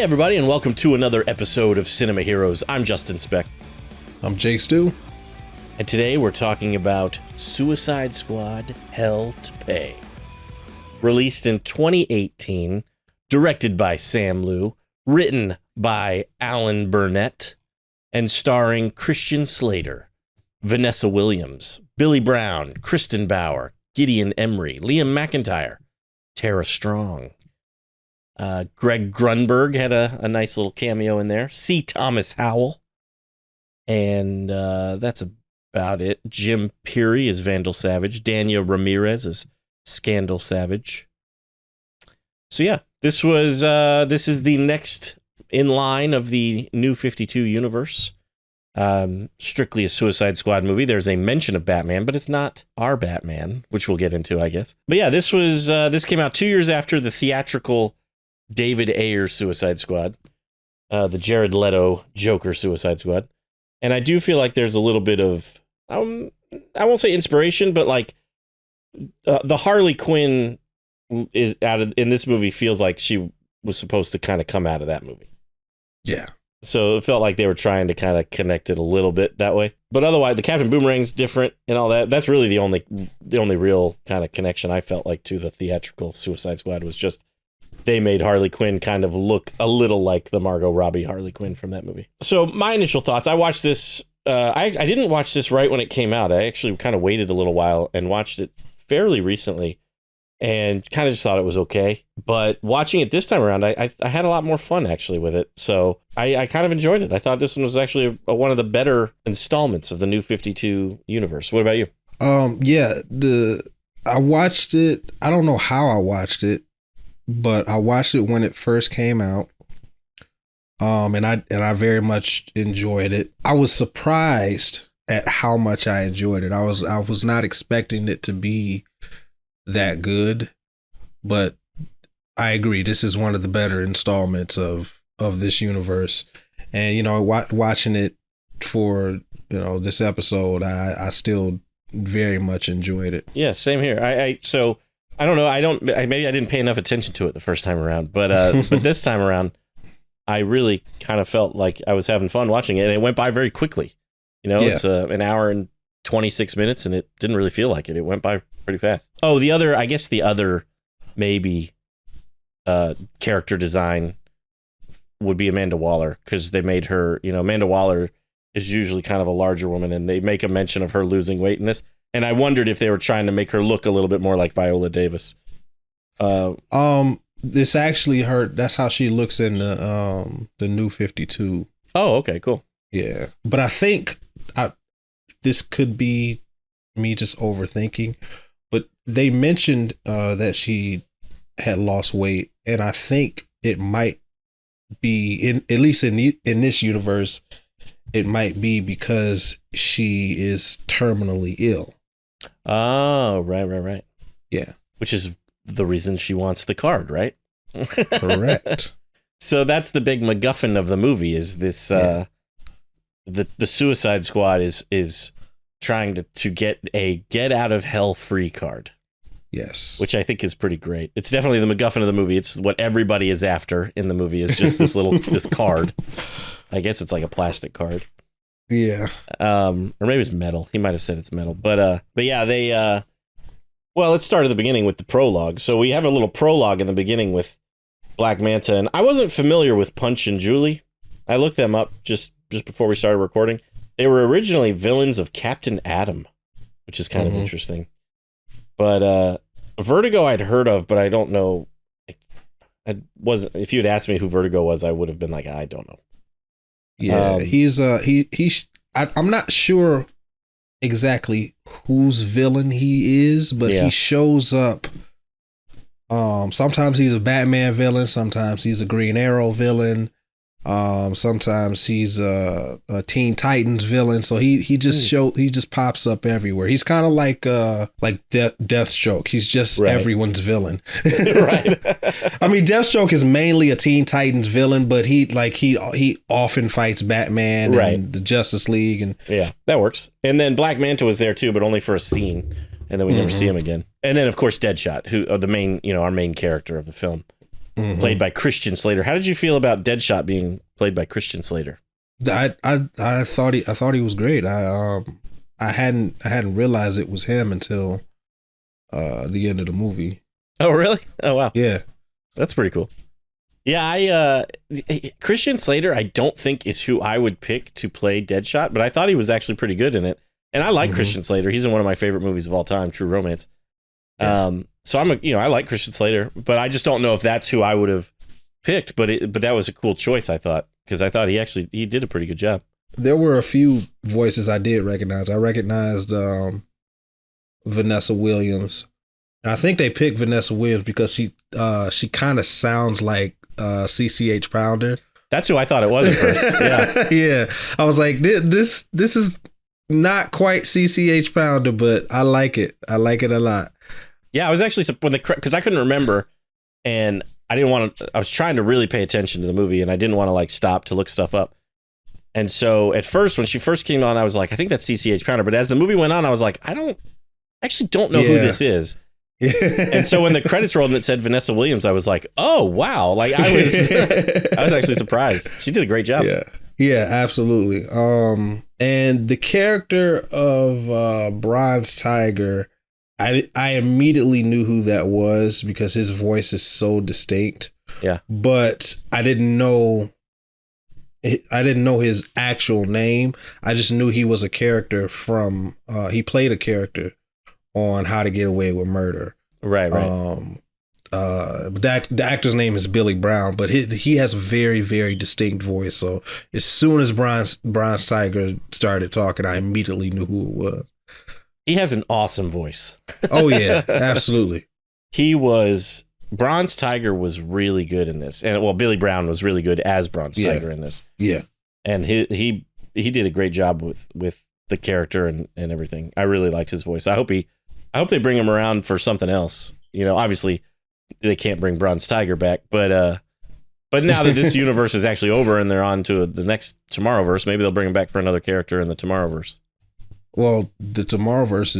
everybody, and welcome to another episode of Cinema Heroes. I'm Justin Speck. I'm Jake Stu. And today we're talking about Suicide Squad Hell to Pay. Released in 2018, directed by Sam Liu, written by Alan Burnett, and starring Christian Slater, Vanessa Williams, Billy Brown, Kristen Bauer, Gideon Emery, Liam McIntyre, Tara Strong. Greg Grunberg had a nice little cameo in there. C. Thomas Howell. And that's about it. Jim Peary is Vandal Savage. Daniel Ramirez is Scandal Savage. So yeah, this is the next in line of the New 52 universe. Strictly a Suicide Squad movie. There's a mention of Batman, but it's not our Batman, which we'll get into, I guess. But yeah, this came out 2 years after the theatrical David Ayer Suicide Squad, the Jared Leto Joker Suicide Squad. And I do feel like there's a little bit of, I won't say inspiration, but like the Harley Quinn is in this movie feels like she was supposed to kind of come out of that movie. Yeah. So it felt like they were trying to kind of connect it a little bit that way. But otherwise, the Captain Boomerang's different and all that. That's really the only real kind of connection I felt like to the theatrical Suicide Squad was just they made Harley Quinn kind of look a little like the Margot Robbie Harley Quinn from that movie. So my initial thoughts, I watched this. I didn't watch this right when it came out. I actually kind of waited a little while and watched it fairly recently and kind of just thought it was okay. But watching it this time around, I had a lot more fun actually with it. So I kind of enjoyed it. I thought this one was actually one of the better installments of the New 52 universe. What about you? I watched it. I don't know how I watched it, but I watched it when it first came out. And I very much enjoyed it. I was surprised at how much I enjoyed it. I was not expecting it to be that good, but I agree. This is one of the better installments of this universe. And, watching it for, this episode, I still very much enjoyed it. Yeah, same here. So I don't know. Maybe I didn't pay enough attention to it the first time around, but this time around, I really kind of felt like I was having fun watching it, and it went by very quickly. It's an hour and 26 minutes, and it didn't really feel like it. It went by pretty fast. Oh, the other maybe character design would be Amanda Waller, because they made her, Amanda Waller is usually kind of a larger woman, and they make a mention of her losing weight in this. And I wondered if they were trying to make her look a little bit more like Viola Davis. This actually that's how she looks in the New 52. Oh, okay, cool. Yeah. But I think this could be me just overthinking, but they mentioned that she had lost weight, and I think it might be at least in this universe, it might be because she is terminally ill. Oh, right. Yeah. Which is the reason she wants the card, right? Correct. So that's the big MacGuffin of the movie is this, the Suicide Squad is trying to get a get out of hell free card. Yes. Which I think is pretty great. It's definitely the MacGuffin of the movie. It's what everybody is after in the movie is just this this card. I guess it's like a plastic card. Yeah. Or maybe it's metal. He might have said it's metal. But yeah, they let's start at the beginning with the prologue. So we have a little prologue in the beginning with Black Manta, and I wasn't familiar with Punch and Julie. I looked them up just before we started recording. They were originally villains of Captain Atom, which is kind of interesting. But Vertigo I'd heard of, but I don't know. If you had asked me who Vertigo was, I would have been like, I don't know. Yeah, I'm not sure exactly whose villain he is, but he shows up. Sometimes he's a Batman villain, sometimes he's a Green Arrow villain, sometimes he's a Teen Titans villain. So he just pops up everywhere. He's kind of like Deathstroke. He's just everyone's villain. Right. I mean, Deathstroke is mainly a Teen Titans villain, but he often fights Batman and the Justice League, and yeah, that works. And then Black Manta was there too, but only for a scene, and then we never see him again. And then of course Deadshot, who are the main, our main character of the film. Mm-hmm. by Christian Slater. How did you feel about Deadshot being played by Christian Slater? I thought he was great. I hadn't realized it was him until the end of the movie. Oh, really? Oh, wow. Yeah. That's pretty cool. Yeah, Christian Slater, I don't think is who I would pick to play Deadshot, but I thought he was actually pretty good in it. And I like Christian Slater. He's in one of my favorite movies of all time, True Romance. Yeah. So I like Christian Slater, but I just don't know if that's who I would have picked. But that was a cool choice, I thought, because I thought he did a pretty good job. There were a few voices I did recognize. I recognized Vanessa Williams. And I think they picked Vanessa Williams because she kind of sounds like CCH Pounder. That's who I thought it was at first. Yeah. Yeah. I was like, this is not quite CCH Pounder, but I like it. I like it a lot. Yeah, I was actually because I couldn't remember, and I was trying to really pay attention to the movie, and I didn't want to like stop to look stuff up. And so at first, when she first came on, I was like, I think that's CCH Pounder. But as the movie went on, I was like, I don't know who this is. And so when the credits rolled and it said Vanessa Williams, I was like, oh wow. Like I was actually surprised. She did a great job. Yeah, absolutely. And the character of Bronze Tiger, I immediately knew who that was because his voice is so distinct. Yeah. But I didn't know his actual name. I just knew he was a character from he played a character on How to Get Away with Murder. Right. The actor's name is Billy Brown, but he has a very, very distinct voice. So as soon as Bronze Tiger started talking, I immediately knew who it was. He has an awesome voice. Oh yeah, absolutely. Bronze Tiger was really good in this, and Billy Brown was really good as Bronze Tiger in this. Yeah, and he did a great job with the character and everything. I really liked his voice. I hope they bring him around for something else. Obviously they can't bring Bronze Tiger back, but now that this universe is actually over and they're on to the next Tomorrowverse, maybe they'll bring him back for another character in the Tomorrowverse. Well, the Tomorrowverse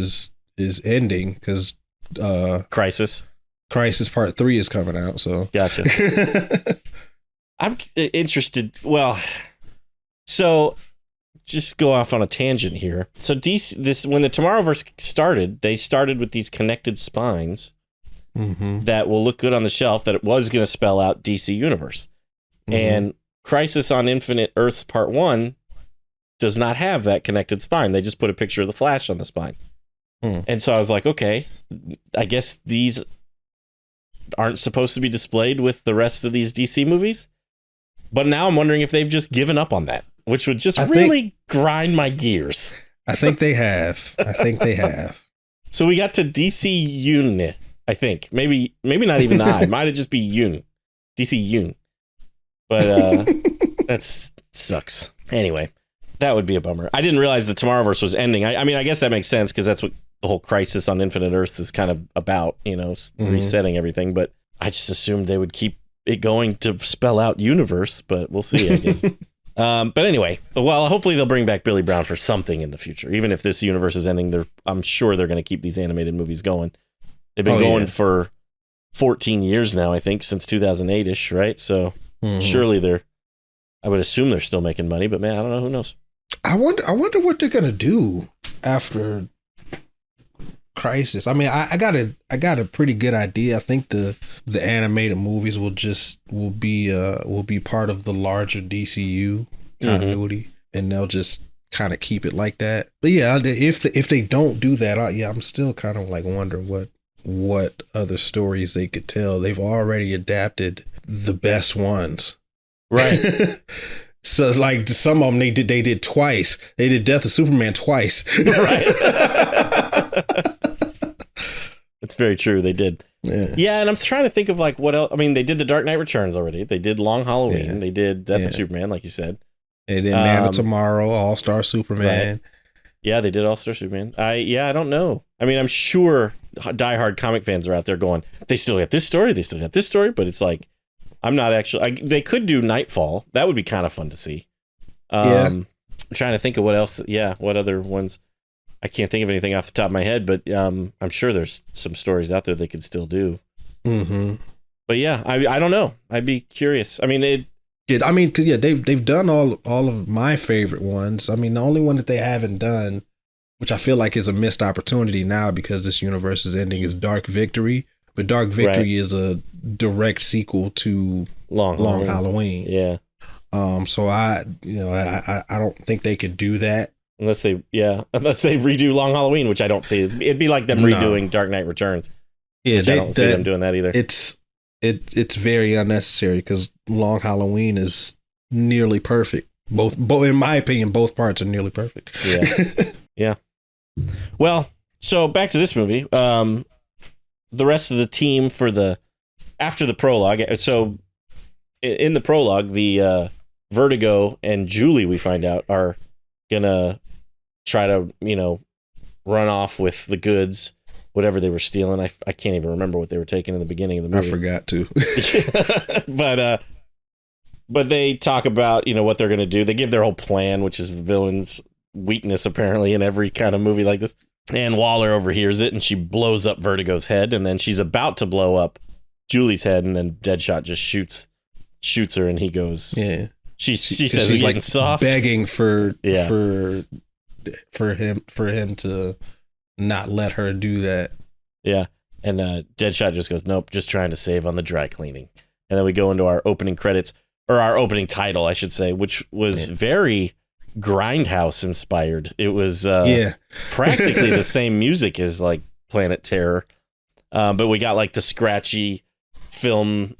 is ending because Crisis Part 3 is coming out. So gotcha. I'm interested. Well, so just go off on a tangent here. So DC, when the Tomorrowverse started, they started with these connected spines that will look good on the shelf. That it was going to spell out DC Universe, and Crisis on Infinite Earths Part 1 does not have that connected spine. They just put a picture of the Flash on the spine. And so I was like, okay, I guess these aren't supposed to be displayed with the rest of these DC movies. But now I'm wondering if they've just given up on that, which would just really grind my gears. I think they have. So we got to DC Yun, I think. Maybe not even the I. Might have just be Yun. DC Yun. But that sucks. Anyway. That would be a bummer. I didn't realize the Tomorrowverse was ending. I mean, I guess that makes sense because that's what the whole Crisis on Infinite Earths is kind of about, resetting everything. But I just assumed they would keep it going to spell out universe, but we'll see, I guess. But anyway, hopefully they'll bring back Billy Brown for something in the future. Even if this universe is ending, I'm sure they're going to keep these animated movies going. They've been going for 14 years now, I think, since 2008-ish, right? So surely I would assume they're still making money, but man, I don't know. Who knows? I wonder what they're gonna do after Crisis. I mean, I got a pretty good idea. I think the animated movies will be part of the larger DCU continuity, and they'll just kind of keep it like that. But yeah, if they don't do that, I'm still kind of like wondering what other stories they could tell. They've already adapted the best ones, right? So it's like some of them they did twice. They did Death of Superman twice. Right. That's very true. They did. Yeah, and I'm trying to think of like what else. I mean, they did The Dark Knight Returns already. They did Long Halloween. Yeah. They did Death of Superman, like you said. They did Man of Tomorrow, All-Star Superman. Right. Yeah, they did All-Star Superman. I don't know. I mean, I'm sure diehard comic fans are out there going, they still got this story, but it's like, I'm not actually. They could do Nightfall. That would be kind of fun to see. I'm trying to think of what else. Yeah, what other ones? I can't think of anything off the top of my head, but I'm sure there's some stories out there they could still do. But yeah, I don't know. I'd be curious. I mean, cause they've done all of my favorite ones. I mean, the only one that they haven't done, which I feel like is a missed opportunity now because this universe is ending, is Dark Victory. But Dark Victory is a direct sequel to Long Halloween. Yeah. So I don't think they could do that unless they redo Long Halloween, which I don't see. It'd be like them redoing Dark Knight Returns. Yeah, I don't see them doing that either. It's very unnecessary because Long Halloween is nearly perfect. Both in my opinion, both parts are nearly perfect. Yeah. Yeah. Well, so back to this movie. The rest of the team after the prologue. So in the prologue, the Vertigo and Julie, we find out, are gonna try to, run off with the goods, whatever they were stealing. I can't even remember what they were taking in the beginning of the movie. I forgot to. But they talk about, what they're gonna do. They give their whole plan, which is the villain's weakness apparently in every kind of movie like this. And Waller overhears it and she blows up Vertigo's head, and then she's about to blow up Julie's head, and then Deadshot just shoots her, and he goes, yeah. She says he's like soft, begging for him to not let her do that. Yeah. And Deadshot just goes, nope, just trying to save on the dry cleaning. And then we go into our opening credits, or our opening title, I should say, which was very Grindhouse inspired. It was practically the same music as like Planet Terror. But we got like the scratchy film,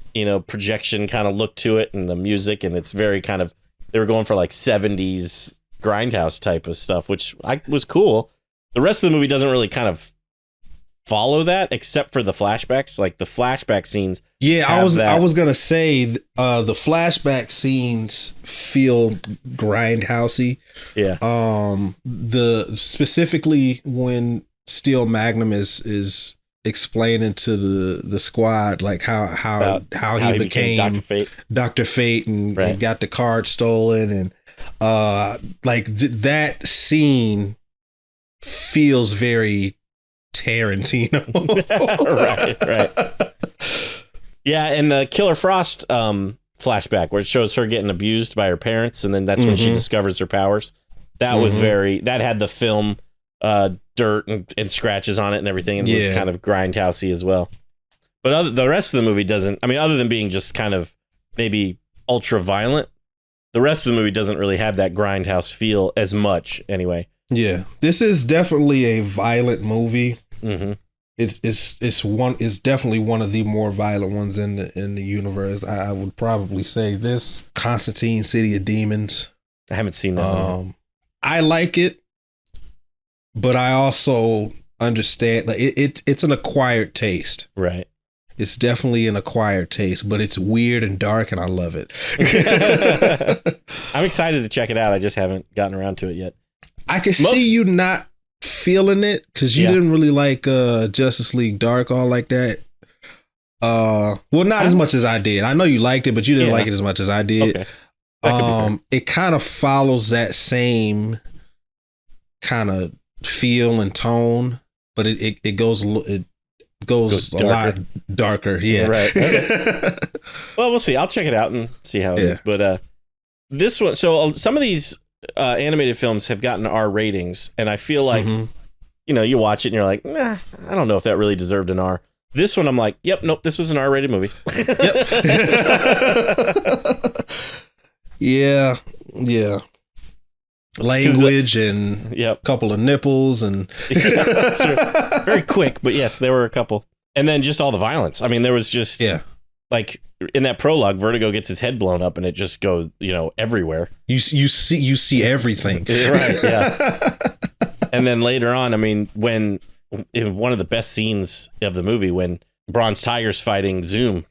projection kind of look to it, and the music, and it's very kind of, they were going for like 70s Grindhouse type of stuff, which was cool. The rest of the movie doesn't really kind of follow that, except for the flashbacks, like the flashback scenes. Yeah, I was gonna say the flashback scenes feel grindhousey. Yeah. The specifically when Steel Magnum is explaining to the squad like how he became Dr. Fate and got the card stolen, and that scene feels very Tarantino. right. Yeah, and the Killer Frost flashback where it shows her getting abused by her parents, and then that's when she discovers her powers. That was that had the film dirt and scratches on it and everything, and was kind of grindhousey as well. But the rest of the movie doesn't, other than being just kind of maybe ultra violent, the rest of the movie doesn't really have that grindhouse feel as much anyway. Yeah, this is definitely a violent movie. Mm-hmm. It's definitely one of the more violent ones in the universe. I would probably say this, Constantine, City of Demons. I haven't seen that. I like it, but I also understand like it's an acquired taste. Right. It's definitely an acquired taste, but it's weird and dark, and I love it. I'm excited to check it out. I just haven't gotten around to it yet. I can see you not feeling it because you didn't really like Justice League Dark all like that. Well, not as much as I did. I know you liked it, but you didn't like it as much as I did. Okay. It kind of follows that same kind of feel and tone, but it goes a lot darker. Yeah. Right. Okay. Well, we'll see. I'll check it out and see how it is. But this one, so some of these animated films have gotten R ratings, and I feel like you watch it and you're like, nah, I don't know if that really deserved an R. This one I'm like, yep, nope, this was an R-rated movie. Yeah. Language and a couple of nipples and that's true. Very quick, but yes, there were a couple. And then just all the violence. There was just like in that prologue, Vertigo gets his head blown up and it just goes, everywhere. You see everything. Right, yeah. And then later on, when in one of the best scenes of the movie, when Bronze Tiger's fighting Zoom,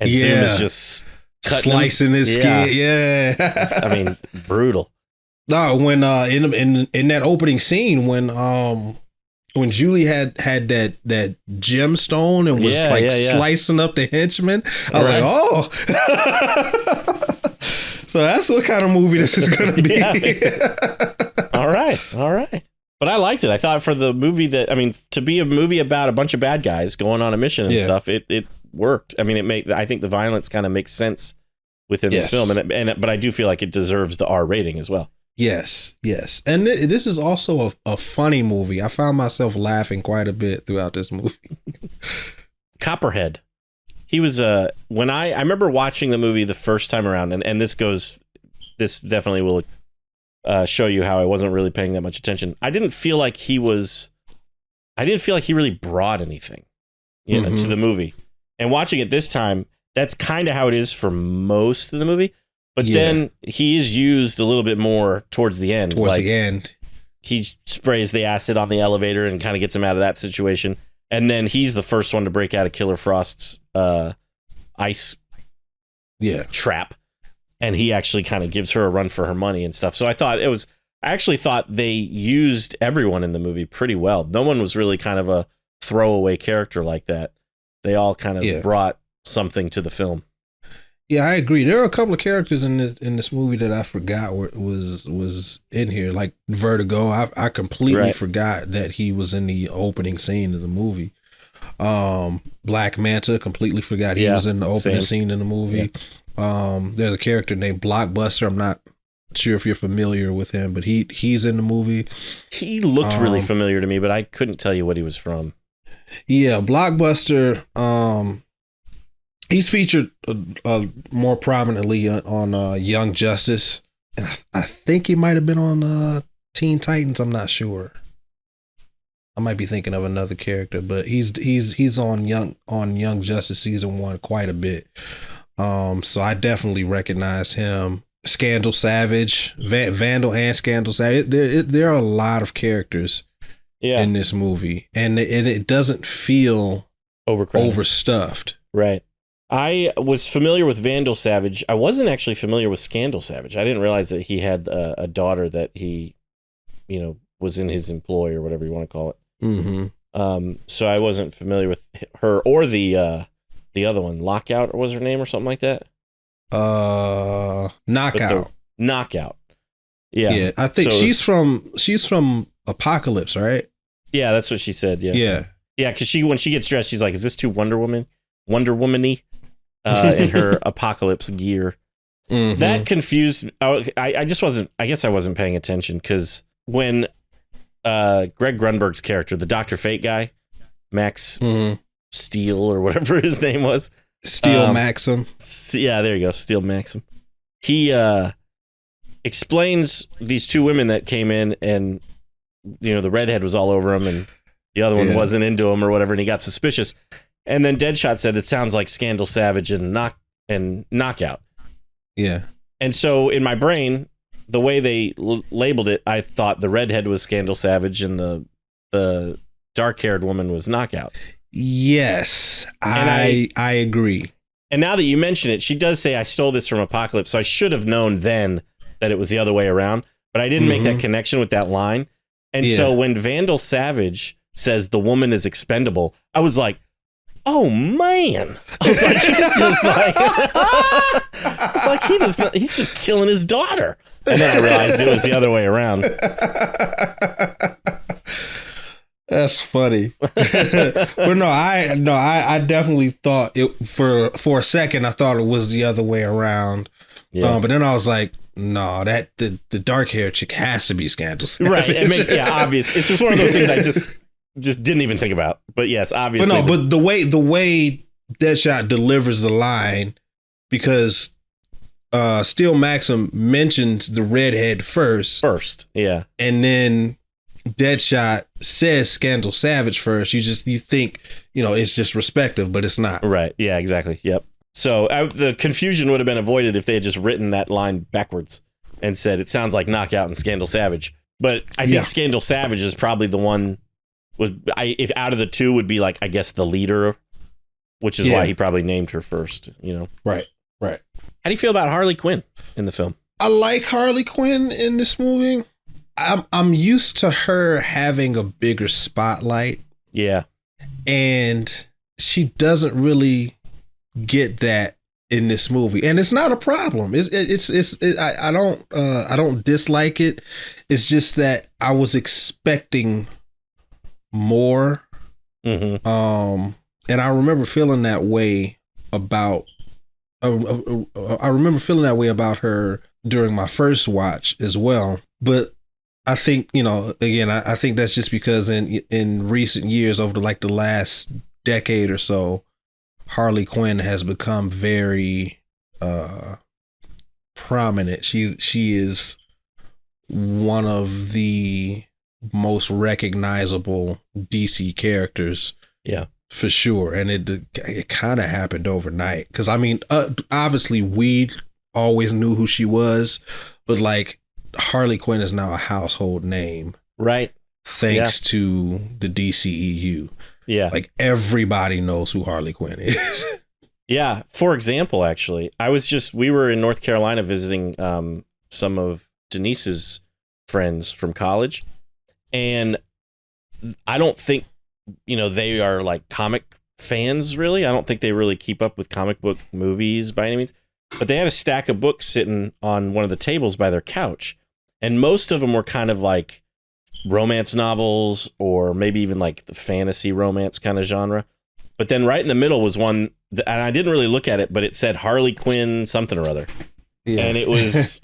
and Zoom is just slicing his skin. Yeah. Brutal. No, when in that opening scene when Julie had that gemstone and was slicing up the henchman, I was like, oh. So that's what kind of movie this is going to be. Yeah, I think so. All right. But I liked it. I thought for the movie to be a movie about a bunch of bad guys going on a mission and stuff, it worked. I mean, I think the violence kind of makes sense within this film, but I do feel like it deserves the R rating as well. Yes. And this is also a funny movie. I found myself laughing quite a bit throughout this movie. Coppherhead. He was when I remember watching the movie the first time around, and this definitely will show you how I wasn't really paying that much attention. I didn't feel like he really brought anything, to the movie. And watching it this time, that's kind of how it is for most of the movie. But then he is used a little bit more towards the end. He sprays the acid on the elevator and kind of gets him out of that situation. And then he's the first one to break out of Killer Frost's ice trap. And he actually kind of gives her a run for her money and stuff. So I actually thought they used everyone in the movie pretty well. No one was really kind of a throwaway character like that. They all kind of brought something to the film. Yeah, I agree. There are a couple of characters in this movie that I forgot was in here, like Vertigo. I completely forgot that he was in the opening scene of the movie. Black Manta, completely forgot he was in the opening scene in the movie. Yeah. There's a character named Blockbuster. I'm not sure if you're familiar with him, but he's in the movie. He looked really familiar to me, but I couldn't tell you what he was from. Yeah, Blockbuster. He's featured more prominently on Young Justice, and I think he might have been on Teen Titans. I'm not sure. I might be thinking of another character, but he's on Young Justice season 1 quite a bit. So I definitely recognized him. Scandal Savage, Vandal, and Scandal Savage. There are a lot of characters in this movie, and it doesn't feel overstuffed. Right. I was familiar with Vandal Savage. I wasn't actually familiar with Scandal Savage. I didn't realize that he had a daughter that he, was in his employ or whatever you want to call it. Mm-hmm. So I wasn't familiar with her or the other one, Lockout, or was her name or something like that? Knockout. Knockout. Yeah. Yeah. I think she's from Apocalypse, right? Yeah, that's what she said. Yeah. Yeah. Yeah, because when she gets dressed, she's like, "Is this too Wonder Woman-y?" In her Apocalypse gear. Mm-hmm. That confused. I just wasn't. I guess I wasn't paying attention because when Greg Grunberg's character, the Dr. Fate guy, Max Steel or whatever his name was, Steel Maxim. Yeah, there you go, Steel Maxim. He explains these two women that came in, and the redhead was all over him, and the other one wasn't into him or whatever, and he got suspicious. And then Deadshot said it sounds like Scandal Savage and Knockout. Yeah. And so in my brain, the way they labeled it, I thought the redhead was Scandal Savage and the dark-haired woman was Knockout. Yes, I agree. And now that you mention it, she does say I stole this from Apocalypse, so I should have known then that it was the other way around, but I didn't make that connection with that line. And so when Vandal Savage says the woman is expendable, I was like, oh man! I was like, he's just killing his daughter. And then I realized it was the other way around. That's funny. But I definitely thought it for a second. I thought it was the other way around. Yeah. But then I was like, no, that the dark haired chick has to be Scandal Savage. Right? It makes obvious. It's just one of those things I just didn't even think about. But yes, obviously. But the way Deadshot delivers the line, because Steel Maxim mentions the redhead first, yeah, and then Deadshot says Scandal Savage first. You think it's just respective, but it's not. Right? Yeah, exactly. Yep. So the confusion would have been avoided if they had just written that line backwards and said it sounds like Knockout and Scandal Savage. But I think Scandal Savage is probably the one. If out of the two would be like, I guess, the leader, which is why he probably named her first, Right. How do you feel about Harley Quinn in the film? I like Harley Quinn in this movie. I'm used to her having a bigger spotlight. Yeah. And she doesn't really get that in this movie. And it's not a problem. I don't dislike it. It's just that I was expecting more. Mm-hmm. And I remember feeling that way about I remember feeling that way about her during my first watch as well. But I think, again, I think that's just because in recent years, over the last decade or so, Harley Quinn has become very prominent. She is one of the most recognizable DC characters. Yeah. For sure. And it kind of happened overnight. Because, I mean, obviously, we always knew who she was. But, like, Harley Quinn is now a household name. Right. Thanks to the DCEU. Yeah. Like, everybody knows who Harley Quinn is. Yeah. For example, actually, we were in North Carolina visiting some of Denise's friends from college. And I don't think, they are like comic fans, really. I don't think they really keep up with comic book movies by any means. But they had a stack of books sitting on one of the tables by their couch. And most of them were kind of like romance novels or maybe even like the fantasy romance kind of genre. But then right in the middle was one, and I didn't really look at it, but it said Harley Quinn something or other. Yeah. And it was,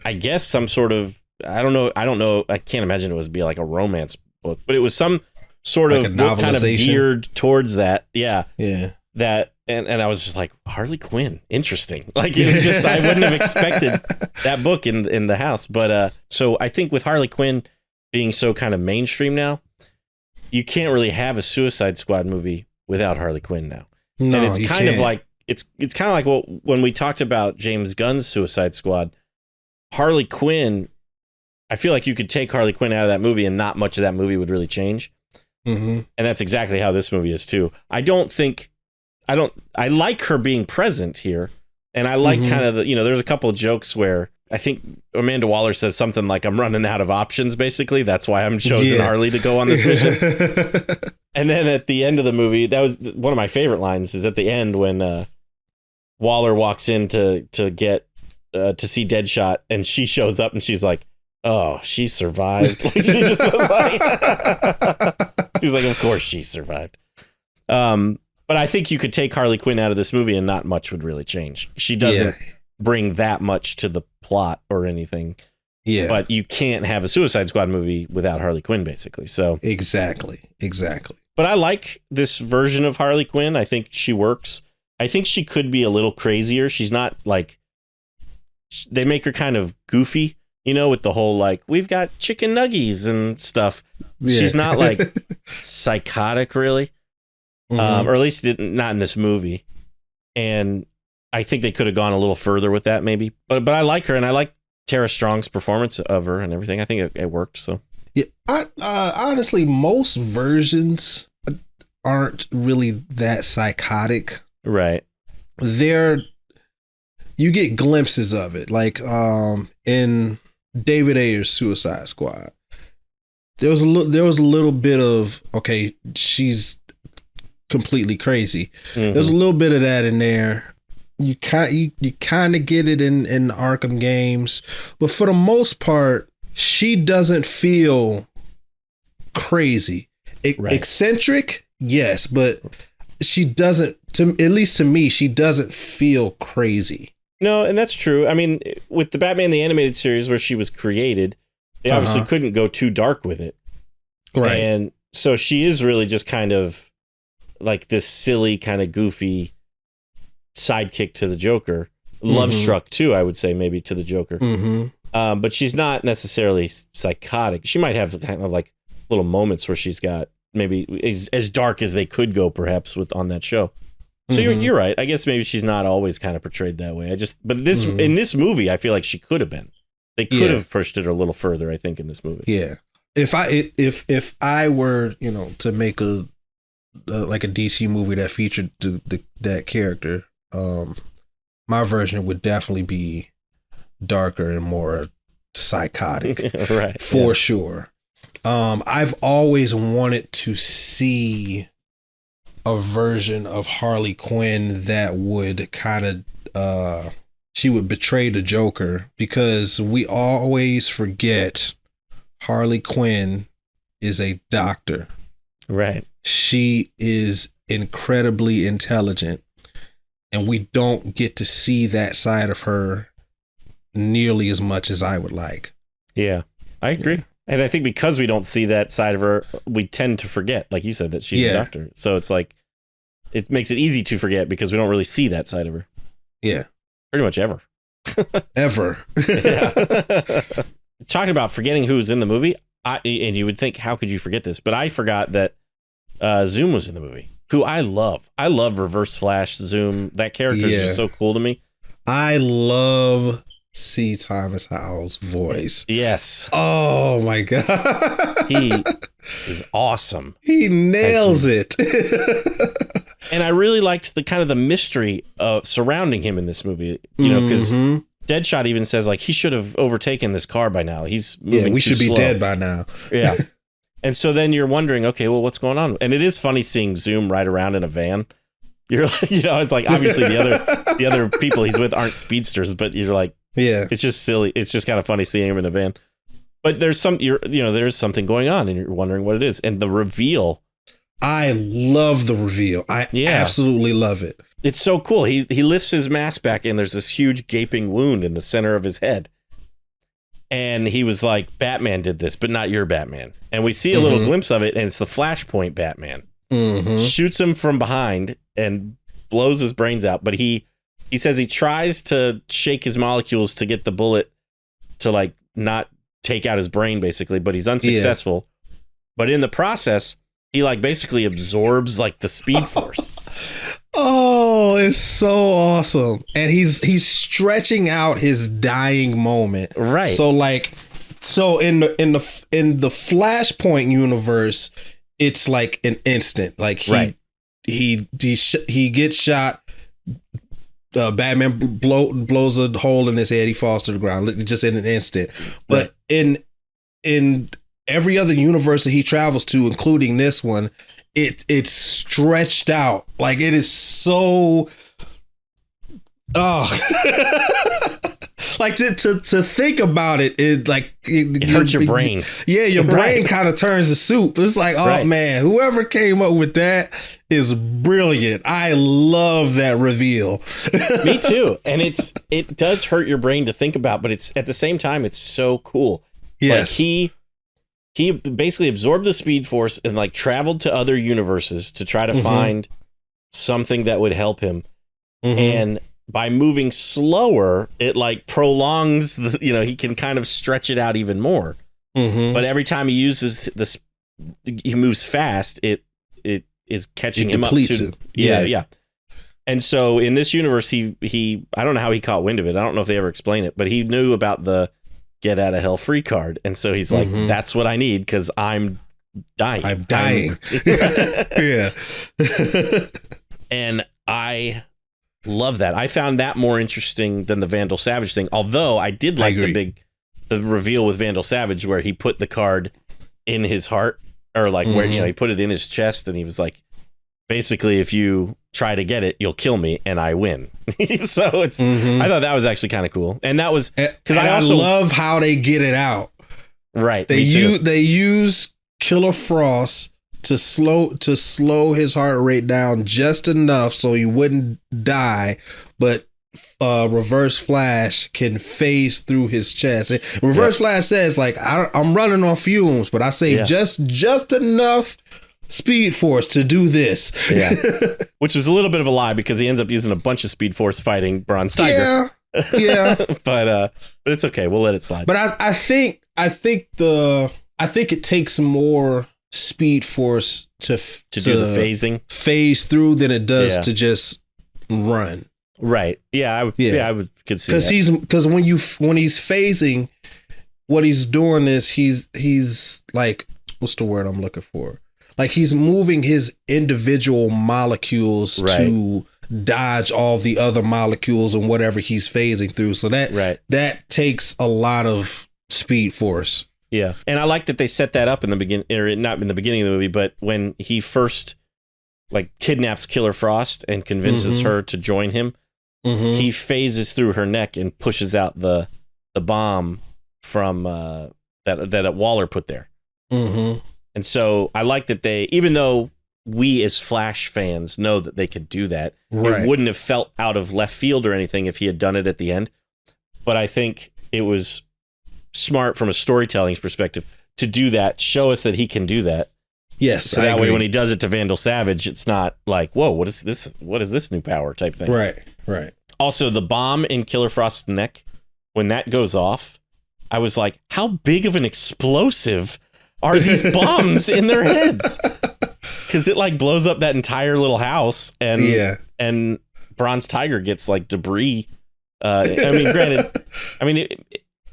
I guess, some sort of, I don't know. I can't imagine it would be like a romance book, but it was some sort like of book kind of geared towards that. Yeah. Yeah. That, and I was just like, Harley Quinn, interesting. Like, it was just, I wouldn't have expected that book in the house. But so I think with Harley Quinn being so kind of mainstream now, you can't really have a Suicide Squad movie without Harley Quinn now. No, and it's kind of like, it's kind of like when we talked about James Gunn's Suicide Squad, Harley Quinn, I feel like you could take Harley Quinn out of that movie and not much of that movie would really change. Mm-hmm. And that's exactly how this movie is too. I like her being present here. And I like kind of there's a couple of jokes where I think Amanda Waller says something like, I'm running out of options, basically. That's why I'm chosen Harley to go on this mission. And then at the end of the movie, that was one of my favorite lines, is at the end when Waller walks in to get to see Deadshot, and she shows up and she's like, oh, she survived. Like, she just was like, she's like, of course she survived. But I think you could take Harley Quinn out of this movie and not much would really change. She doesn't bring that much to the plot or anything. Yeah. But you can't have a Suicide Squad movie without Harley Quinn, basically. So Exactly. But I like this version of Harley Quinn. I think she works. I think she could be a little crazier. She's not like, they make her kind of goofy, with the whole like, we've got chicken nuggies and stuff. Yeah. She's not like psychotic, really. Or at least not in this movie. And I think they could have gone a little further with that, maybe. But I like her, and I like Tara Strong's performance of her and everything. I think it worked. So yeah, honestly, most versions aren't really that psychotic. Right. You get glimpses of it, like in David Ayer's Suicide Squad. There was a little bit of, okay, she's completely crazy. There's a little bit of that in there. You kind of get it in the Arkham games, but for the most part, she doesn't feel crazy. Eccentric, yes, but she doesn't. At least to me, she doesn't feel crazy. No, and that's true. I mean, with the Batman the Animated Series where she was created, they obviously couldn't go too dark with it, right? And so she is really just kind of like this silly, kind of goofy sidekick to the Joker. Love struck too, I would say, maybe, to the Joker. But she's not necessarily psychotic. She might have kind of like little moments where she's got maybe as dark as they could go, perhaps, on that show. So you're right. I guess maybe she's not always kind of portrayed that way. in this movie, I feel like she could have been. They could have pushed it a little further, I think, in this movie. Yeah. If I were, to make a DC movie that featured that character, my version would definitely be darker and more psychotic, right? For sure. I've always wanted to see a version of Harley Quinn that would kind of she would betray the Joker, because we always forget Harley Quinn is a doctor. Right. She is incredibly intelligent, and we don't get to see that side of her nearly as much as I would like. Yeah, I agree. Yeah. And I think because we don't see that side of her, we tend to forget, like you said, that she's a doctor. So it's like, it makes it easy to forget because we don't really see that side of her. Yeah. Pretty much ever. Ever. Talking about forgetting who's in the movie, and you would think, how could you forget this? But I forgot that Zoom was in the movie, who I love. I love Reverse Flash Zoom. That character is just so cool to me. I love C. Thomas Howell's voice. Yes. Oh my God. He is awesome. He nails it. And I really liked the kind of the mystery surrounding him in this movie, you know, because Deadshot even says like he should have overtaken this car by now. He's moving we too should be slow. dead by now. Yeah. And so then you're wondering, okay, well, what's going on? And it is funny seeing Zoom ride around in a van. You're like, you know, it's like obviously the other people he's with aren't speedsters, but you're like, yeah, it's just silly. It's just kind of funny seeing him in a van. But there's there's something going on, and you're wondering what it is. And the reveal, I love the reveal. I absolutely love it. It's so cool. He lifts his mask back, and there's this huge gaping wound in the center of his head. And he was like, Batman did this, but not your Batman. And we see a little glimpse of it, and it's the Flashpoint Batman. Shoots him from behind and blows his brains out. But he says he tries to shake his molecules to get the bullet to like not take out his brain, basically, but he's unsuccessful. Yeah. But in the process, he like basically absorbs like the speed force. Oh, it's so awesome. And he's stretching out his dying moment. Right. So in the Flashpoint universe, it's like an instant. Like he gets shot. Batman blows a hole in his head. He falls to the ground just in an instant. But in every other universe that he travels to, including this one, it's stretched out. Like it is so. Like to think about it, it hurts your brain. Yeah, your brain kind of turns to soup. It's like, oh man, whoever came up with that is brilliant. I love that reveal. Me too. And it does hurt your brain to think about, but it's at the same time it's so cool. Yes. Like he basically absorbed the Speed Force and like traveled to other universes to try to find something that would help him. And by moving slower, it like prolongs the, he can kind of stretch it out even more. But every time he uses this, he moves fast, it is catching him up to yeah. And so in this universe, he I don't know how he caught wind of it. I don't know if they ever explain it, but he knew about the get out of hell free card. And so he's like, that's what I need because I'm dying. I'm dying. Yeah. And I love that. I found that more interesting than the Vandal Savage thing. Although I did like the reveal with Vandal Savage where he put the card in his heart or like where, he put it in his chest and he was like, basically, if you try to get it, you'll kill me and I win. So it's, I thought that was actually kind of cool. And that was because I also love how they get it out. Right. They use Killer Frost to slow his heart rate down just enough so he wouldn't die, but Reverse Flash can phase through his chest. And Reverse Flash says like, I'm running on fumes, but I saved just enough Speed Force to do this. Yeah. Which was a little bit of a lie because he ends up using a bunch of Speed Force fighting Bronze Tiger. Yeah. But it's okay. We'll let it slide. But I think it takes more Speed Force to do the phasing phase through than it does to just run. Right. Yeah. I would could see that. Because when he's phasing, what he's doing is he's like, what's the word I'm looking for? Like he's moving his individual molecules to dodge all the other molecules and whatever he's phasing through. So that takes a lot of Speed Force. Yeah. And I like that they set that up in the beginning, or not in the beginning of the movie, but when he first like kidnaps Killer Frost and convinces her to join him, he phases through her neck and pushes out the bomb from that Waller put there. And so I like that they, even though we as Flash fans know that they could do that. Right. It wouldn't have felt out of left field or anything if he had done it at the end. But I think it was smart from a storytelling perspective to do that, show us that he can do that. Yes, so that way when he does it to Vandal Savage, it's not like, whoa, what is this new power type thing. Right. Also, the bomb in Killer Frost's neck, when that goes off, I was like, how big of an explosive are these bombs in their heads? Because it like blows up that entire little house, and Bronze Tiger gets like debris. Granted,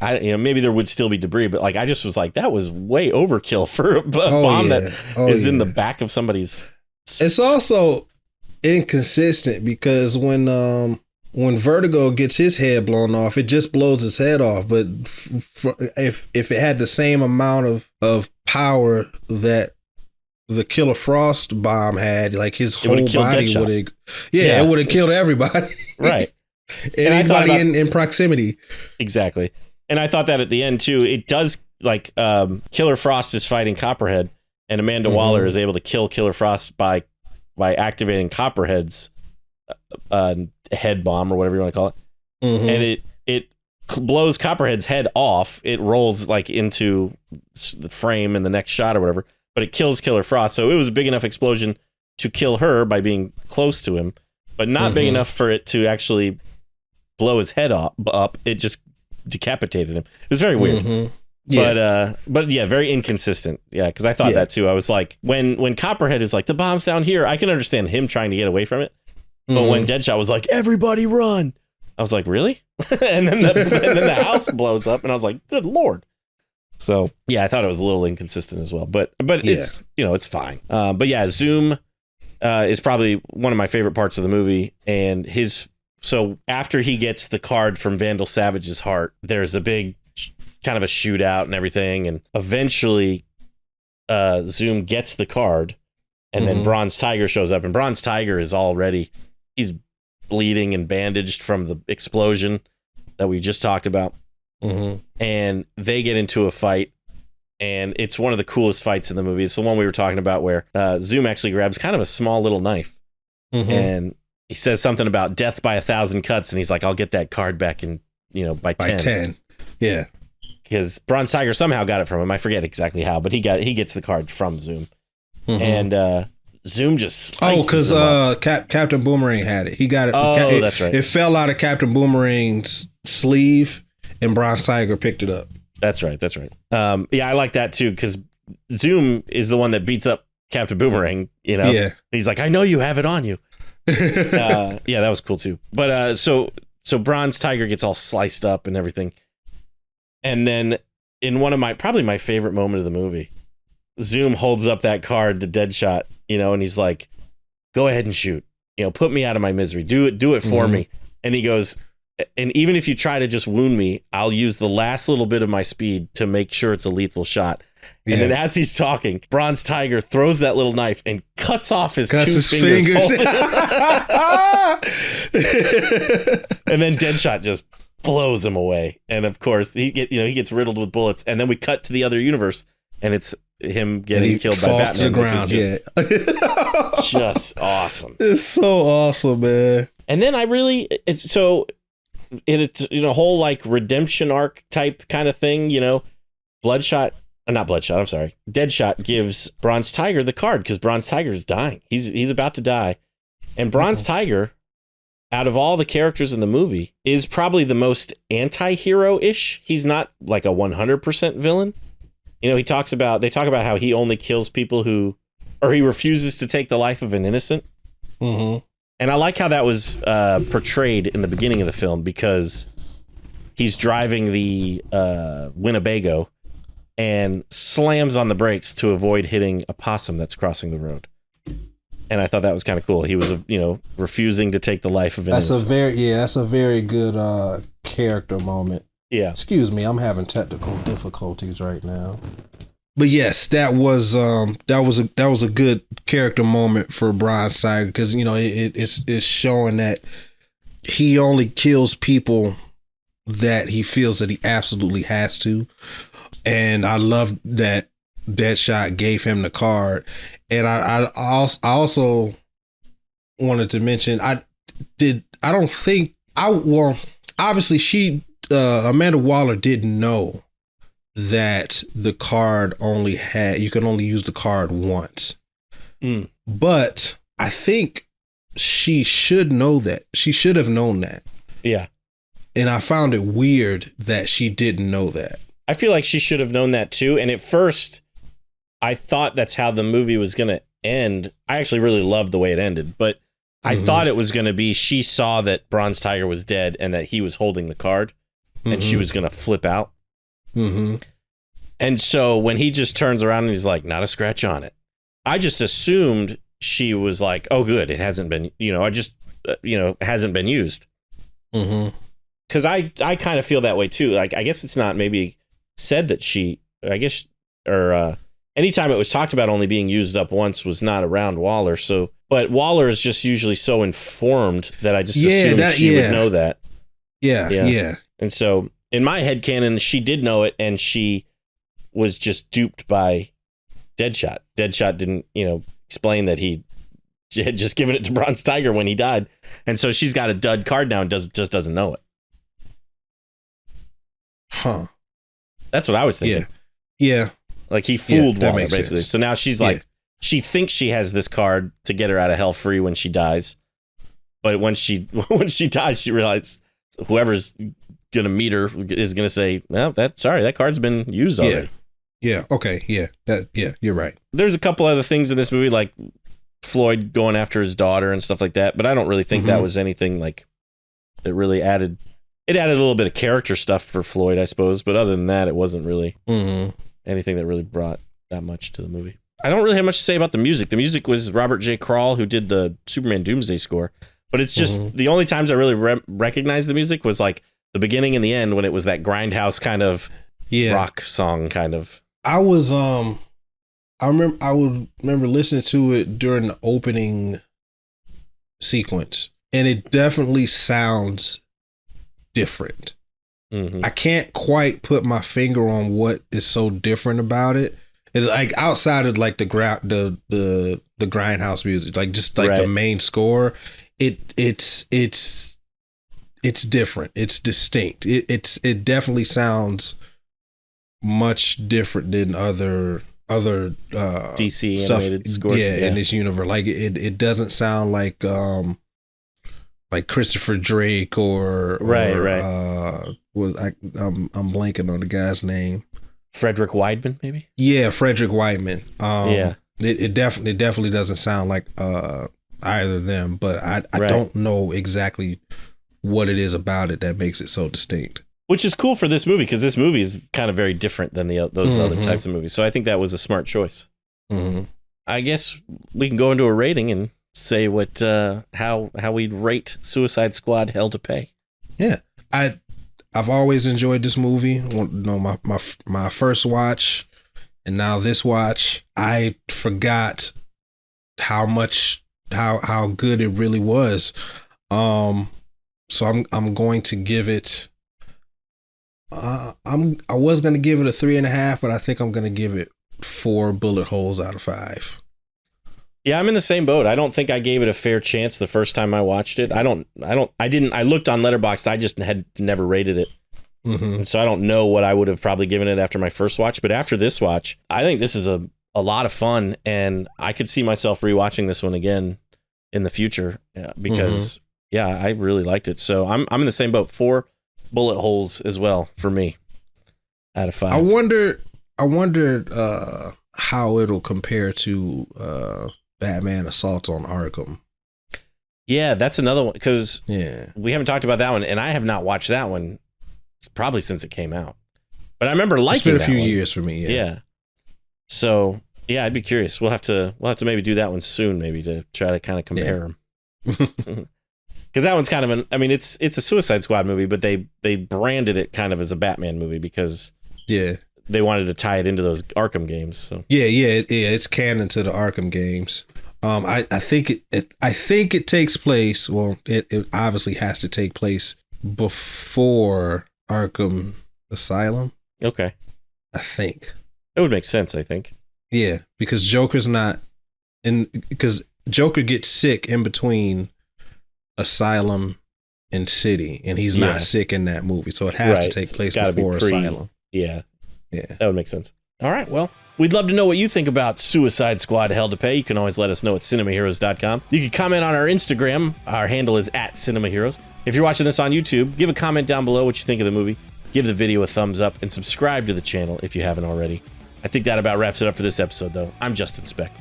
maybe there would still be debris, but like I just was like, that was way overkill for a bomb that is in the back of somebody's. It's also inconsistent because when Vertigo gets his head blown off, it just blows his head off. But if it had the same amount of power that the Killer Frost bomb had, like his whole body would have, it would have killed everybody. Right. Anybody in proximity. Exactly. And I thought that at the end too, it does like Killer Frost is fighting Coppherhead, and Amanda Waller is able to kill Killer Frost by activating Copperhead's head bomb or whatever you want to call it. And it blows Copperhead's head off. It rolls like into the frame in the next shot or whatever, but it kills Killer Frost. So it was a big enough explosion to kill her by being close to him, but not big enough for it to actually blow his head up. It just decapitated him. It was very weird. But yeah, very inconsistent. Yeah, because I thought that too. I was like, when Copperhead is like, the bomb's down here, I can understand him trying to get away from it. But when Deadshot was like, everybody run, I was like, really? and then the house blows up, and I was like, good Lord. So yeah, I thought it was a little inconsistent as well. But it's it's fine. But yeah, Zoom is probably one of my favorite parts of the movie, and so after he gets the card from Vandal Savage's heart, there's a big kind of a shootout and everything. And eventually Zoom gets the card, and then Bronze Tiger shows up, and Bronze Tiger is he's bleeding and bandaged from the explosion that we just talked about. And they get into a fight, and it's one of the coolest fights in the movie. It's the one we were talking about where Zoom actually grabs kind of a small little knife, and he says something about death by 1,000 cuts, and he's like, I'll get that card back in, by 10. Yeah. Because Bronze Tiger somehow got it from him. I forget exactly how, but he gets the card from Zoom. And Zoom just because Captain Boomerang had it. He got it. Oh, that's right. It fell out of Captain Boomerang's sleeve, and Bronze Tiger picked it up. That's right. Yeah, I like that too, because Zoom is the one that beats up Captain Boomerang. Yeah. He's like, I know you have it on you. Yeah, that was cool too. But so Bronze Tiger gets all sliced up and everything, and then in one of probably my favorite moment of the movie, Zoom holds up that card to Deadshot, and he's like, go ahead and shoot, put me out of my misery, do it for me. And he goes, and even if you try to just wound me, I'll use the last little bit of my speed to make sure it's a lethal shot. And then as he's talking, Bronze Tiger throws that little knife and cuts off his fingers. And then Deadshot just blows him away. And of course, he gets riddled with bullets. And then we cut to the other universe, and it's him getting killed by Batman. To the ground, just awesome. It's so awesome, man. And then it's a whole like redemption arc type kind of thing, Deadshot gives Bronze Tiger the card because Bronze Tiger is dying. He's about to die. And Bronze Tiger, out of all the characters in the movie, is probably the most anti-hero-ish. He's not like a 100% villain. They talk about how he only kills people he refuses to take the life of an innocent. And I like how that was portrayed in the beginning of the film, because he's driving the Winnebago and slams on the brakes to avoid hitting a possum that's crossing the road. And I thought that was kind of cool. He was, refusing to take the life of innocent. That's a very good character moment. Yeah. Excuse me, I'm having technical difficulties right now. But yes, that was a good character moment for Bronze Tiger, because it's showing that he only kills people that he feels that he absolutely has to. And I love that Deadshot gave him the card. And I also wanted to mention, obviously Amanda Waller didn't know that the card you can only use the card once. But I think she should know that. She should have known that. Yeah. And I found it weird that she didn't know that. I feel like she should have known that too. And at first, I thought that's how the movie was going to end. I actually really loved the way it ended, but I thought it was going to be she saw that Bronze Tiger was dead and that he was holding the card and she was going to flip out. And so when he just turns around and he's like, not a scratch on it. I just assumed she was like, oh, good. It hasn't been, hasn't been used. Because I kind of feel that way too. Like, I guess it's not maybe said that anytime it was talked about only being used up once was not around Waller. So, but Waller is just usually so informed that I just assumed she would know that. Yeah. And so in my headcanon, she did know it and she was just duped by Deadshot. Deadshot didn't, explain that he had just given it to Bronze Tiger when he died. And so she's got a dud card now and just doesn't know it. Huh. That's what I was thinking. Yeah. Like he fooled Waller, basically. Sense. So now she's like, she thinks she has this card to get her out of hell free when she dies. But when she dies, she realizes whoever's going to meet her is going to say, well, that card's been used already. Yeah. Okay. Yeah. You're right. There's a couple other things in this movie, like Floyd going after his daughter and stuff like that. But I don't really think that was anything like that really added. It added a little bit of character stuff for Floyd, I suppose. But other than that, it wasn't really anything that really brought that much to the movie. I don't really have much to say about the music. The music was Robert J. Krall, who did the Superman Doomsday score. But it's just the only times I really recognized the music was like the beginning and the end when it was that grindhouse kind of rock song kind of. I remember listening to it during the opening sequence, and it definitely sounds different. I can't quite put my finger on what is so different about it. It's like outside of like the grindhouse music, like just like the main score. It's different. It's distinct. It definitely sounds much different than other DC stuff, animated scores. In this universe. Like it doesn't sound like Christopher Drake or I'm blanking on the guy's name. Frederick Wideman, maybe? Yeah, Frederick Wideman. It definitely doesn't sound like either of them, but I don't know exactly what it is about it that makes it so distinct. Which is cool for this movie, because this movie is kind of very different than those other types of movies. So I think that was a smart choice. I guess we can go into a rating and say what how we'd rate Suicide Squad Hell to Pay. Yeah, I've always enjoyed this movie. My first watch and now this watch, I forgot how good it really was. So I'm going to give it. I was going to give it a 3.5, but I think I'm going to give it 4 bullet holes out of 5. Yeah, I'm in the same boat. I don't think I gave it a fair chance the first time I watched it. I looked on Letterboxd. I just had never rated it. And so I don't know what I would have probably given it after my first watch. But after this watch, I think this is a lot of fun. And I could see myself rewatching this one again in the future because, I really liked it. So I'm in the same boat. 4 bullet holes as well for me out of 5. I wondered how it'll compare to Batman Assault on Arkham. Yeah, that's another one, because we haven't talked about that one, and I have not watched that one probably since it came out. But I remember liking that one. It's been a few years for me. Yeah. So I'd be curious. We'll have to maybe do that one soon, maybe to try to kind of compare them. Because that one's kind of it's a Suicide Squad movie, but they branded it kind of as a Batman movie because they wanted to tie it into those Arkham games. So it's canon to the Arkham games. I think it takes place. Well, it obviously has to take place before Arkham Asylum. Okay. I think. It would make sense, I think. Yeah, because Joker's not in, because Joker gets sick in between Asylum and City, and he's not sick in that movie, so it has to take place before Asylum. Yeah, that would make sense. All right, well, we'd love to know what you think about Suicide Squad Hell to Pay. You can always let us know at cinemaheroes.com. You can comment on our Instagram. Our handle is @cinemaheroes. If you're watching this on YouTube, give a comment down below what you think of the movie. Give the video a thumbs up and subscribe to the channel if you haven't already. I think that about wraps it up for this episode, though. I'm Justin Speck.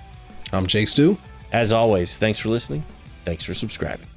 I'm Jake Stu. As always, thanks for listening. Thanks for subscribing.